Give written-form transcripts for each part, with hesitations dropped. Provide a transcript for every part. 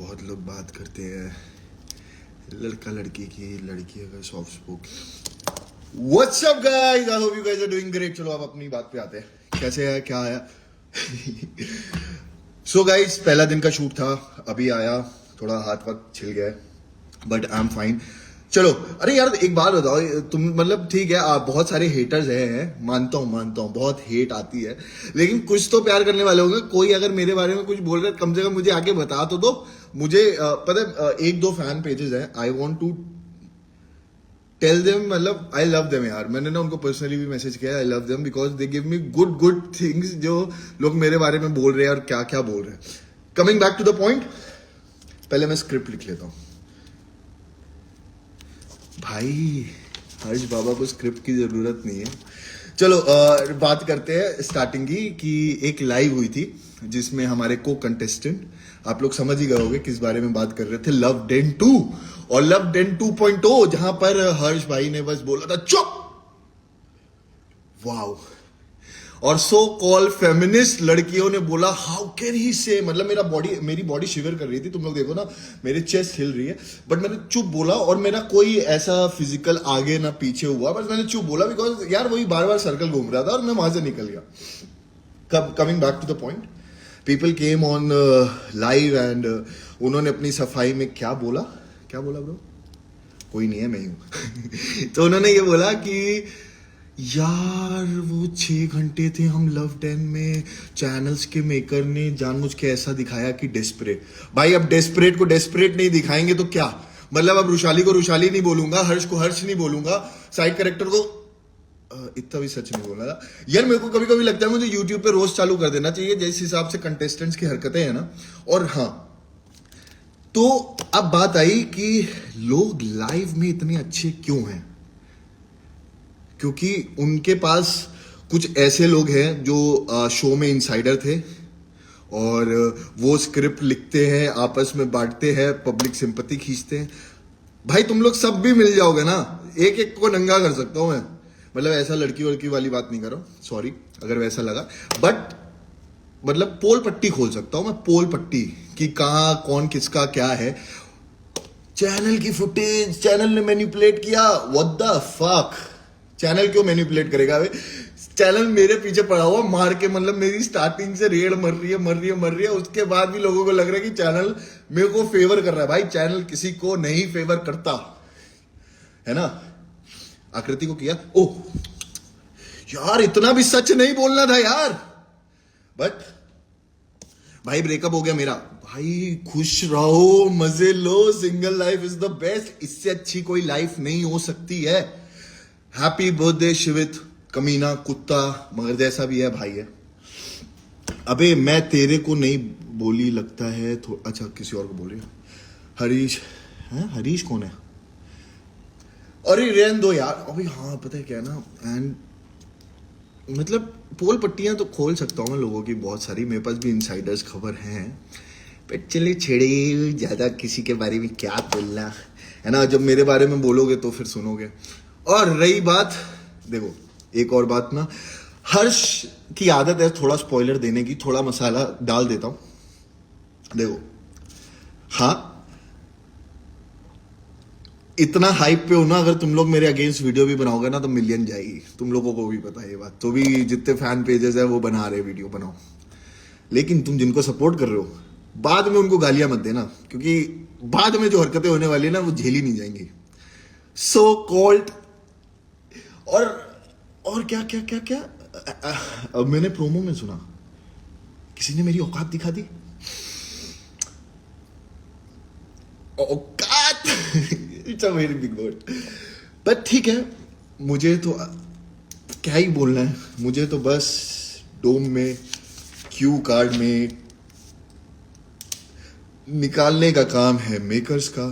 बहुत लोग बात करते हैं लड़का लड़की की, लड़की अगर soft spoke. What's guys, I hope you guys are doing great. चलो अब अपनी बात पे आते हैं, कैसे है क्या आया। सो गाइस, पहला दिन का शूट था, अभी आया, थोड़ा हाथ वक्त छिल गया बट आई एम फाइन। चलो, अरे यार एक बात बताओ, तुम मतलब ठीक है, आप बहुत सारे हेटर्स हैं, मानता हूँ बहुत हेट आती है, लेकिन कुछ तो प्यार करने वाले होंगे। कोई अगर मेरे बारे में कुछ बोल रहा है, कम से कम मुझे आके बता तो दो। मुझे पता है, एक दो फैन पेजेस हैं, I want to tell them, मतलब आई लव देम यार। मैंने ना उनको पर्सनली भी मैसेज किया, I love them because they give me good things, जो लोग मेरे बारे में बोल रहे हैं और क्या क्या बोल रहे हैं। Coming back to the point, पहले मैं स्क्रिप्ट लिख लेता हूँ। भाई हर्ष बाबा को स्क्रिप्ट की जरूरत नहीं है। चलो बात करते हैं स्टार्टिंग की, कि एक लाइव हुई थी जिसमें हमारे को कंटेस्टेंट, आप लोग समझ ही गए होंगे किस बारे में बात कर रहे थे, लव डेन 2 और लव डेन 2.0, जहां पर हर्ष भाई ने बस बोला था चुप, वाओ। और सो कॉल फेमिनिस्ट लड़कियों ने बोला हाउ कैन ही से, मतलब मेरी बॉडी शिवर कर रही थी, तुम लोग देखो ना, मेरी चेस्ट हिल रही है, बट मैंने चुप बोला। और मेरा कोई ऐसा फिजिकल आगे ना पीछे हुआ, बस मैंने चुप बोला बिकॉज यार वही बार बार सर्कल घूम रहा था और मैं वहां से निकल गया। Coming back to the point, people came on live and उन्होंने अपनी सफाई में क्या बोला ब्रो, कोई नहीं है, मैं ही हूं। तो उन्होंने ये बोला कि यार वो 6 घंटे थे हम लव डेन में, चैनल्स के मेकर ने जानबूझ के ऐसा दिखाया कि डेस्परेट। भाई अब डेस्परेट को डेस्परेट नहीं दिखाएंगे तो क्या मतलब, अब रुशाली को रुशाली नहीं बोलूंगा, हर्ष को हर्ष नहीं बोलूंगा, साइड कैरेक्टर को इतना भी सच नहीं बोला था यार। मेरे को कभी कभी लगता है मुझे यूट्यूब पे रोज चालू कर देना चाहिए, जिस हिसाब से कंटेस्टेंट्स की हरकतें हैं ना। और हाँ, तो अब बात आई कि लोग लाइव में इतने अच्छे क्यों हैं, क्योंकि उनके पास कुछ ऐसे लोग हैं जो शो में इनसाइडर थे और वो स्क्रिप्ट लिखते हैं, आपस में बांटते हैं, पब्लिक सिंपैथी खींचते हैं। भाई तुम लोग सब भी मिल जाओगे ना, एक एक को नंगा कर सकता हूं मैं, मतलब ऐसा लड़की वड़की वाली बात नहीं कर रहा हूं, सॉरी अगर वैसा लगा, बट मतलब पोल पट्टी खोल सकता हूं मैं, पोल पट्टी, कि कहां कौन किसका क्या है। चैनल की फुटेज चैनल ने मैनिपुलेट किया, व्हाट द फक, चैनल क्यों मैनिपुलेट करेगा भाई? चैनल मेरे पीछे पड़ा हुआ मार के, मतलब मेरी स्टार्टिंग से रेड मर रही है, उसके बाद भी लोगों को लग रहा है कि चैनल मेरे को फेवर कर रहा है। भाई चैनल किसी को नहीं फेवर करता है ना। आकृति को किया, ओह यार इतना भी सच नहीं बोलना था यार, बट भाई ब्रेकअप हो गया मेरा। भाई खुश रहो, मजे लो, single life is the best, इससे अच्छी कोई लाइफ नहीं हो सकती है। हैप्पी बर्थडे शिवित, कमीना कुत्ता, मगर जैसा भी है भाई है। अबे मैं तेरे को नहीं बोली लगता है, अच्छा किसी और को बोल रही हूँ। हरीश है, हरीश कौन है? अरे रहने दो यार। अभी हाँ पता है क्या ना, एंड मतलब पोल पट्टियां तो खोल सकता हूँ मैं लोगों की बहुत सारी, मेरे पास भी इनसाइडर्स खबर हैं, पर चले छेड़े, ज्यादा किसी के बारे में क्या बोलना है ना, जब मेरे बारे में बोलोगे तो फिर सुनोगे। और रही बात, देखो एक और बात ना, हर्ष की आदत है थोड़ा स्पॉइलर देने की, थोड़ा मसाला डाल देता हूं। देखो हाँ, इतना हाइप पे हो ना, अगर तुम लोग मेरे अगेंस्ट वीडियो भी बनाओगे ना तो मिलियन जाएगी, तुम लोगों को भी पता है ये बात, तो भी जितने फैन पेजेस है वो बना रहे वीडियो बनाओ, लेकिन तुम जिनको सपोर्ट कर रहे हो बाद में उनको गालियां मत देना, क्योंकि बाद में जो हरकतें होने वाली है ना वो झेली नहीं जाएंगी। सो कॉल्ड और क्या क्या क्या क्या, अब मैंने प्रोमो में सुना किसी ने मेरी औकात दिखा दी, औकात it's a very big word, but ठीक है, मुझे तो क्या ही बोलना है, मुझे तो बस डोम में क्यू कार्ड में निकालने का काम है मेकर्स का,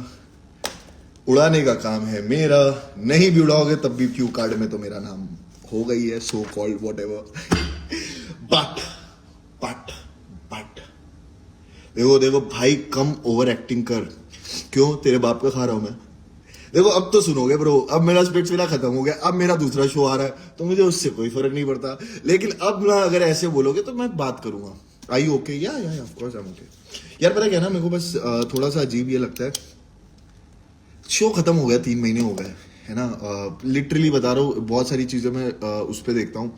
उड़ाने का काम है मेरा। नहीं भी उड़ाओगे तब भी क्यू कार्ड में तो मेरा नाम हो गई है, so called what ever. But देखो भाई, कम ओवर एक्टिंग कर, क्यों तेरे बाप का खा रहा हूं मैं। देखो अब तो सुनोगे ब्रो, अब मेरा स्पिट्सविला खत्म हो गया, अब मेरा दूसरा शो आ रहा है, तो मुझे उससे कोई फर्क नहीं पड़ता, लेकिन अब ना अगर ऐसे बोलोगे तो मैं बात करूंगा, आई ओके? या of course I am okay. यार पता क्या है ना, मेरे को बस थोड़ा सा अजीब ये लगता है, शो खत्म हो गया, 3 महीने हो गए है ना। लिटरली बता रहा हूँ, बहुत सारी चीजें मैं उस पर देखता हूँ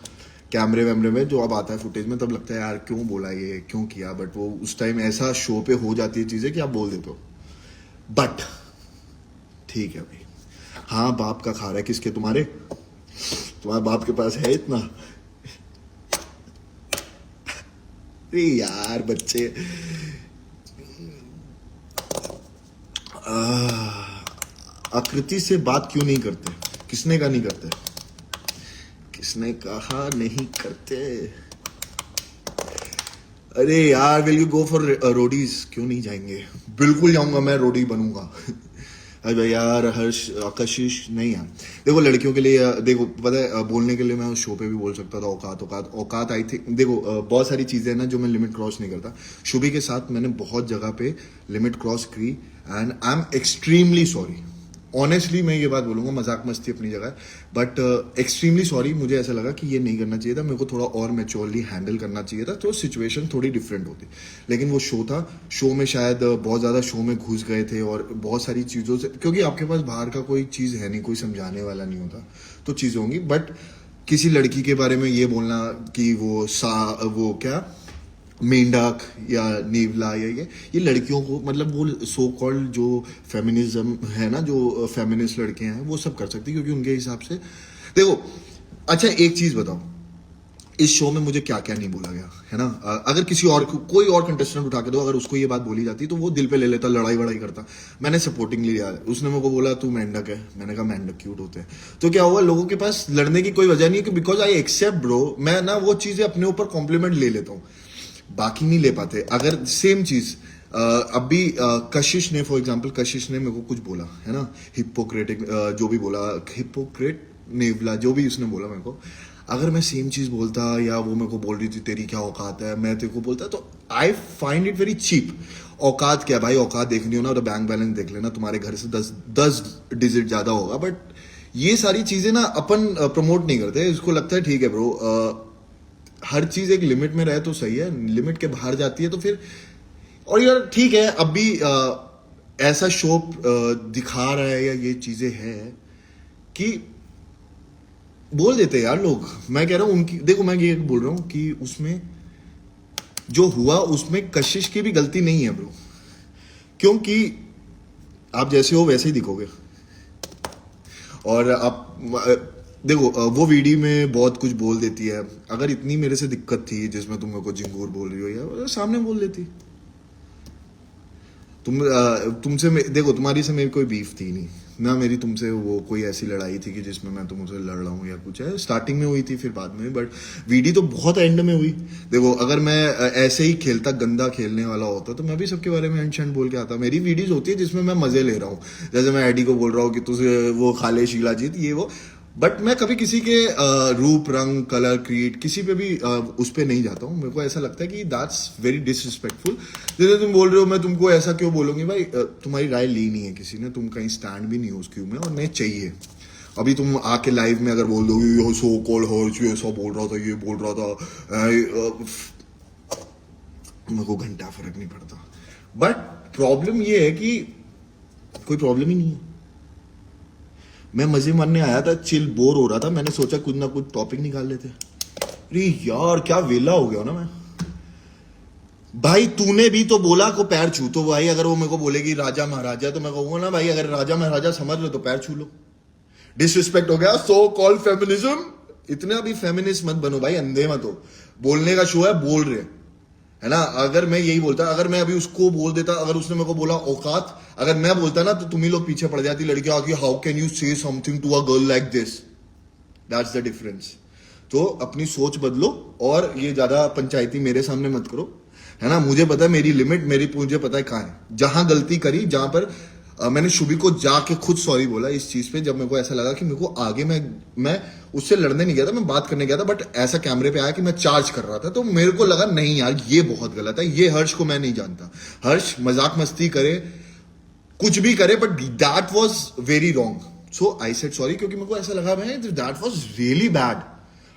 कैमरे वैमरे में, जो अब आता है फुटेज में, तब लगता है यार क्यों बोला ये, क्यों किया, बट वो उस टाइम ऐसा शो पे हो जाती है चीजें कि आप बोल देते हो। बट ठीक है भाई, हाँ बाप का खा रहा है किसके, तुम्हारे बाप के पास है इतना? अरे यार बच्चे, आकृति से बात क्यों नहीं करते? किसने कहा नहीं करते? किसने कहा नहीं करते? अरे यार, will you go for Roadies? क्यों नहीं जाएंगे, बिल्कुल जाऊंगा, मैं रोडी बनूंगा। अरे यार हर्ष, कशिश नहीं यार, देखो लड़कियों के लिए, देखो पता है, बोलने के लिए मैं उस शो पे भी बोल सकता था औकात आई थी। देखो बहुत सारी चीजें हैं ना जो मैं लिमिट क्रॉस नहीं करता। शुभी के साथ मैंने बहुत जगह पे लिमिट क्रॉस की, and I am extremely sorry. Honestly मैं ये बात बोलूंगा, मजाक मस्ती अपनी जगह, बट एक्सट्रीमली सॉरी। मुझे ऐसा लगा कि ये नहीं करना चाहिए था, मेरे को थोड़ा और मैच्योरली हैंडल करना चाहिए था, तो सिचुएशन थोड़ी डिफरेंट होती। लेकिन वो शो था, शो में शायद बहुत ज़्यादा शो में घुस गए थे, और बहुत सारी चीज़ों से, क्योंकि आपके पास बाहर का कोई चीज़ है नहीं, कोई समझाने वाला नहीं होता, तो चीज़ें होंगी। बट किसी लड़की के बारे में ये बोलना कि वो क्या मेंढक या नेवला या ये लड़कियों को, मतलब वो सो कॉल्ड जो फेमिनिज्म है ना, जो फेमिनिस्ट लड़के हैं, वो सब कर सकती है, क्योंकि उनके हिसाब से देखो। अच्छा एक चीज बताओ, इस शो में मुझे क्या क्या नहीं बोला गया है ना। अगर किसी और कोई और कंटेस्टेंट उठा के दो, अगर उसको ये बात बोली जाती तो वो दिल पे ले लेता, लड़ाई वड़ाई करता। मैंने सपोर्टिंगली लिया, उसने मेरे को बोला तू मेंढक है, मैंने कहा मेंढक क्यूट होते हैं, तो क्या हुआ, लोगों के पास लड़ने की कोई वजह नहीं है, कि बिकॉज आई एक्सेप्ट ब्रो, मैं ना वो चीजें अपने ऊपर कॉम्प्लीमेंट ले लेता हूँ, बाकी नहीं ले पाते। अगर सेम चीज अभी कशिश ने, फॉर एग्जांपल कशिश ने मेरे को कुछ बोला है ना, हिपोक्रेटिक जो भी बोला, हिपोक्रेट नेवला जो भी उसने बोला मेरे को, अगर मैं सेम चीज बोलता, या वो मेरे को बोल रही थी तेरी क्या औकात है, मैं तेरे को बोलता, तो I find it very cheap. औकात क्या भाई, औकात देखनी हो ना तो बैंक बैलेंस देख लेना, तुम्हारे घर से 10 डिजिट ज्यादा होगा। बट ये सारी चीजें ना अपन प्रमोट नहीं करते, इसको लगता है ठीक है ब्रो, हर चीज एक लिमिट में रहे तो सही है, लिमिट के बाहर जाती है तो फिर, और यार ठीक है, अब भी ऐसा शो दिखा रहा है, या ये चीजें हैं कि बोल देते हैं यार लोग। मैं कह रहा हूं उनकी, देखो मैं ये बोल रहा हूं कि उसमें जो हुआ उसमें कशिश की भी गलती नहीं है ब्रो, क्योंकि आप जैसे हो वैसे ही दिखोगे। और आप देखो वो वीडियो में बहुत कुछ बोल देती है, अगर इतनी मेरे से दिक्कत थी जिसमें तुम मेरे को झिंगूर बोल रही हो, यार सामने बोल देती। तुमसे देखो, तुम्हारी से मेरी कोई बीफ थी नहीं ना, मेरी तुमसे वो कोई ऐसी लड़ाई थी कि जिसमें मैं तुमसे लड़ रहा हूँ या कुछ है, स्टार्टिंग में हुई थी, फिर बाद में, बट वीडियो तो बहुत एंड में हुई। देखो अगर मैं ऐसे ही खेलता, गंदा खेलने वाला होता, तो मैं भी सबके बारे में एंड शंड बोल के आता। मेरी वीडियोज होती है जिसमें मैं मजे ले रहा हूँ, जैसे मैं एडी को बोल रहा हूँ कि तुझे वो खा ले शीला जीत, ये वो, बट मैं कभी किसी के रूप, रंग, कलर, क्रिएट, किसी पे भी उस पर नहीं जाता हूँ। मेरे को ऐसा लगता है कि दैट्स वेरी डिसरिस्पेक्टफुल। जैसे तुम बोल रहे हो मैं तुमको ऐसा क्यों बोलूंगी, भाई तुम्हारी राय ली नहीं है किसी ने, तुम कहीं स्टैंड भी नहीं हो उस क्यू में, और नहीं चाहिए। अभी तुम आके लाइव में अगर बोल दोगे यो सो कॉल्ड हर्ष, ये ऐसा बोल रहा था, ये बोल रहा था, मेरे को घंटा फर्क नहीं पड़ता। बट प्रॉब्लम ये है कि कोई प्रॉब्लम ही नहीं है। मैं मजे मारने आया था, चिल, बोर हो रहा था, मैंने सोचा कुछ ना कुछ टॉपिक निकाल लेते। अरे यार क्या वेला हो गया ना मैं। भाई तूने भी तो बोला को पैर छू, तो भाई अगर वो मेरे को बोलेगी राजा महाराजा, तो मैं कहूंगा ना भाई अगर राजा महाराजा समझ लो तो पैर छू लो। डिसरिस्पेक्ट हो गया, सो कॉल्ड फेमिनिज्म। इतना भी फेमिनिस्ट मत बनो भाई, अंधे मत हो। बोलने का शो है, बोल रहे है ना। अगर मैं यही बोलता, अगर मैं अभी उसको बोल देता, अगर उसने मेरे को बोला औकात, अगर मैं बोलता ना, तो तुम ही लोग पीछे पड़ जाती, लड़कियां आती, how can you say something to a girl like this. That's the difference. तो अपनी सोच बदलो, और ये ज्यादा पंचायती मेरे सामने मत करो, है ना। मुझे पता है मेरी लिमिट, मुझे पता है कहाँ है। जहां गलती करी, जहां पर मैंने शुभी को जाके खुद सॉरी बोला इस चीज पे, जब मेरे को ऐसा लगा कि मेरे को आगे मैं उससे लड़ने नहीं गया था, मैं बात करने गया था, बट ऐसा कैमरे पे आया कि मैं चार्ज कर रहा था, तो मेरे को लगा नहीं यार ये बहुत गलत है। ये हर्ष को मैं नहीं जानता, हर्ष मजाक मस्ती करे, कुछ भी करे, but that was very wrong. So I said sorry, क्योंकि मेरे को ऐसा लगा भाई that was really bad,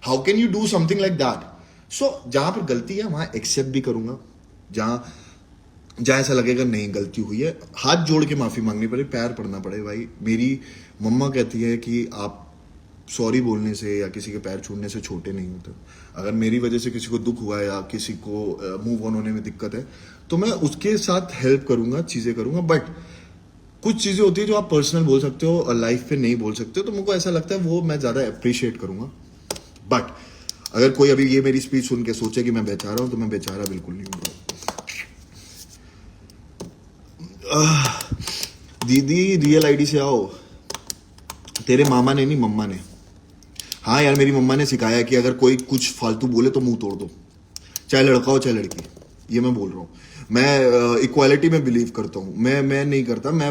how can you do something like that. So जहां पर गलती है वहां एक्सेप्ट भी करूंगा, जहां जहां ऐसा लगेगा नहीं गलती हुई है, हाथ जोड़ के माफी मांगनी पड़े, पैर पड़ना पड़े। भाई मेरी मम्मा कहती है कि आप सॉरी बोलने से या किसी के पैर छूने से छोटे नहीं होते। अगर मेरी वजह से किसी को दुख हुआ या किसी को मूव ऑन होने में दिक्कत है तो मैं उसके साथ हेल्प करूंगा, चीजें करूंगा। बट कुछ चीजें होती है जो आप पर्सनल बोल सकते हो और लाइफ पे नहीं बोल सकते हो, तो मुझको ऐसा लगता है वो मैं ज्यादा अप्रिशिएट करूंगा। बट अगर कोई अभी ये मेरी स्पीच सुन के सोचे कि मैं बेचारा हूं, तो मैं बेचारा बिल्कुल नहीं हूं। दीदी रियल आईडी से आओ। तेरे मामा ने नहीं, मम्मा ने। हाँ यार, मेरी मम्मा ने सिखाया कि अगर कोई कुछ फालतू बोले तो मुंह तोड़ दो, चाहे लड़का हो चाहे लड़की। ये मैं बोल रहा हूँ। मैं इक्वालिटी में बिलीव करता हूँ। मैं नहीं करता, मैं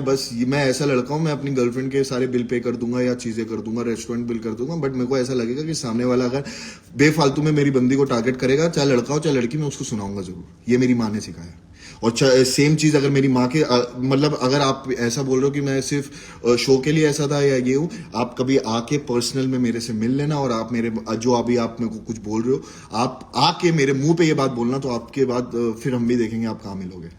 ऐसा लड़का हूँ, मैं अपनी गर्लफ्रेंड के सारे बिल पे कर दूंगा या चीजें कर दूंगा, रेस्टोरेंट बिल कर दूंगा। बट मेरे को ऐसा लगेगा कि सामने वाला अगर बेफालतू में मेरी बंदी को टारगेट करेगा, चाहे लड़का हो चाहे लड़की, मैं उसको सुनाऊंगा जरूर। ये मेरी माँ ने सिखाया। और सेम चीज अगर मेरी माँ के मतलब अगर आप ऐसा बोल रहे हो कि मैं सिर्फ शो के लिए ऐसा था या ये हूँ, आप कभी आके पर्सनल में मेरे से मिल लेना और आप मेरे जो अभी आप मेरे को कुछ बोल रहे हो, आप आके मेरे मुंह पे ये बात बोलना, तो आपके बाद फिर हम भी देखेंगे आप कहाँ मिलोगे।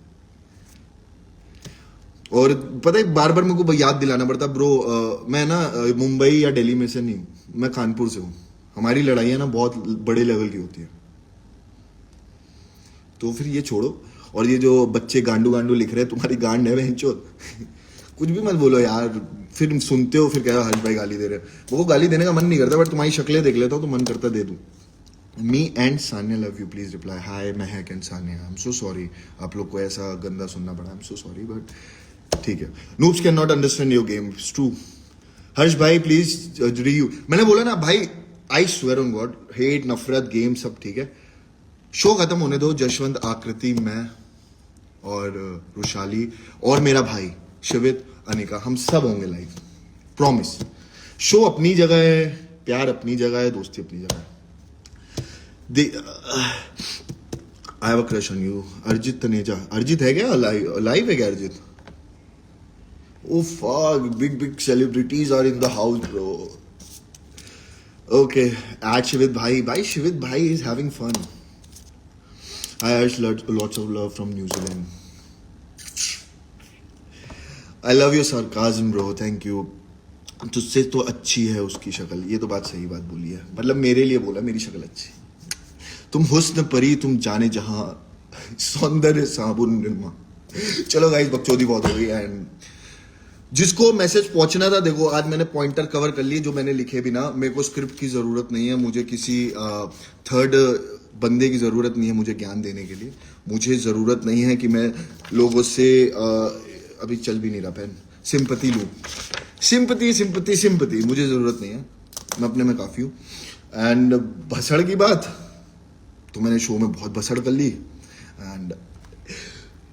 और पता है बार बार मेरे को याद दिलाना पड़ता, ब्रो मैं ना मुंबई या दिल्ली में से नहीं हूँ, मैं कानपुर से हूँ। हमारी लड़ाइयाँ ना बहुत बड़े लेवल की होती है। तो फिर ये छोड़ो, और ये जो बच्चे गांडू गांडू लिख रहे हैं, तुम्हारी गांड है बहनचोद। कुछ भी मत बोलो यार, फिर सुनते हो फिर कह हर्ष भाई गाली दे रहे हैं। वो गाली देने का मन नहीं करता, बट तुम्हारी शक्लें देख लेता हूँ तो मन करता दे दूं। Me and Sanya love you, please reply. Hi Mahak and Sanya, I am so sorry आप लोग को ऐसा गंदा सुनना पड़ा, I am so sorry, but ठीक है। Noobs can not understand your game, it's true. Harsh भाई प्लीज रिव्यू। मैंने बोला ना भाई, I swear on God, hate नफरत गेम सब ठीक है, शो खत्म होने दो। जशवंत, आकृति, मैं और रुशाली और मेरा भाई शिवित, अनिका, हम सब होंगे लाइव, प्रॉमिस। शो अपनी जगह है, प्यार अपनी जगह है, दोस्ती अपनी जगह है। I have a crush on you. Arijit Taneja, Arijit है क्या लाइव है क्या Arijit? Oh fuck, big big celebrities are in the house bro. Okay, at Shivit भाई। भाई शिवित भाई is having fun. I urge lots of love from New Zealand. I love your sarcasm, bro. Thank you. तुझसे तो अच्छी है उसकी शक्ल, ये तो बात सही बात बोली है। मतलब मेरे लिए बोला, मेरी शक्ल अच्छी। तुम हुस्न परी, तुम जाने जहां, सौंदर्य साबुन निर्मा। चलो गाइस, बकचोदी बहुत हो गई। एंड जिसको मैसेज पहुंचना था, देखो आज मैंने पॉइंटर कवर कर लिए जो मैंने लिखे भी ना। मेरे को स्क्रिप्ट की जरूरत नहीं है, मुझे किसी थर्ड बंदे की जरूरत नहीं है मुझे ज्ञान देने के लिए। मुझे जरूरत नहीं है कि मैं लोगों से अभी चल भी नहीं रहा पेन, सिंपति लूं। सिंपति सिंपति सिंपति मुझे जरूरत नहीं है, मैं अपने में काफी हूं। एंड भसड़ की बात तो मैंने शो में बहुत भसड़ कर ली। एंड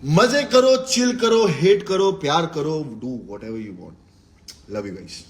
मजे करो, चिल करो, हेट करो, प्यार करो, do what ever you want. Love you guys.